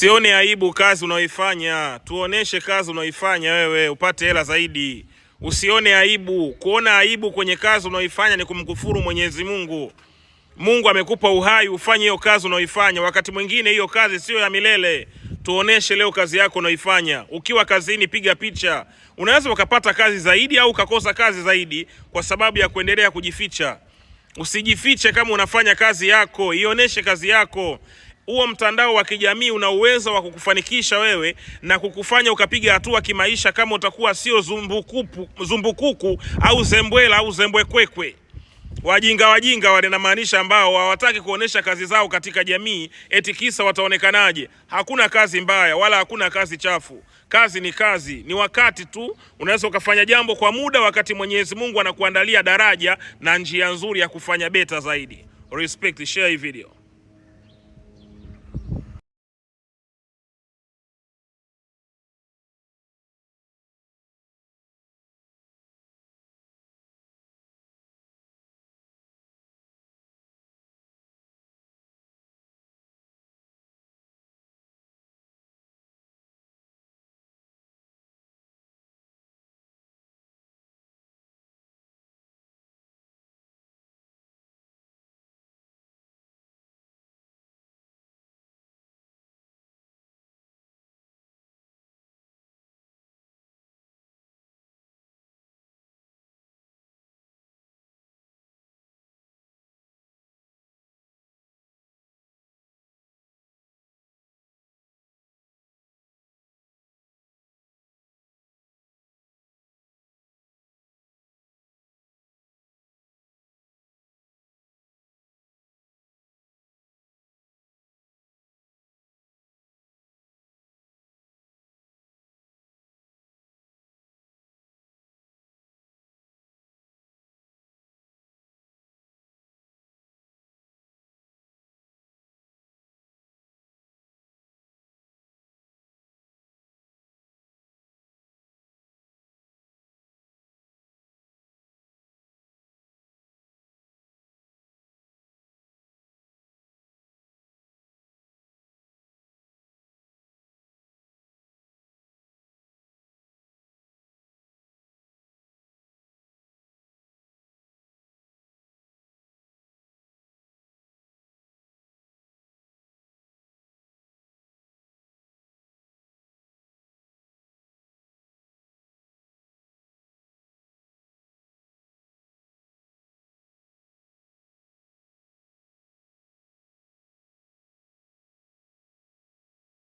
Usione aibu kazi unaoifanya, tuoneshe kazi unaoifanya wewe upate hela zaidi. Usione aibu, kuona aibu kwenye kazi unaoifanya ni kumkufuru Mwenyezi Mungu. Mungu amekupa uhai ufanye hiyo kazi unaoifanya. Wakati mwingine hiyo kazi sio ya milele. Tuoneshe leo kazi yako unaoifanya. Ukiwa kazini piga picha. Unaweza ukapata kazi zaidi au ukakosa kazi zaidi kwa sababu ya kuendelea kujificha. Usijifiche kama unafanya kazi yako, ioneshe kazi yako. Huo mtandao wa kijamii una uwezo wa kukufanikisha wewe na kukufanya ukapiga hatua kimaisha kama utakuwa sio zumbukuku au zembwela au zembwekwekwe. Wajinga wale na maanisha ambao hawataki kuonesha kazi zao katika jamii eti kisa wataonekanaje. Hakuna kazi mbaya wala hakuna kazi chafu. Kazi ni kazi, ni wakati tu unaweza ukafanya jambo kwa muda wakati Mwenyezi Mungu anakuandalia daraja na njia nzuri ya kufanya beta zaidi. Respect, share hii video.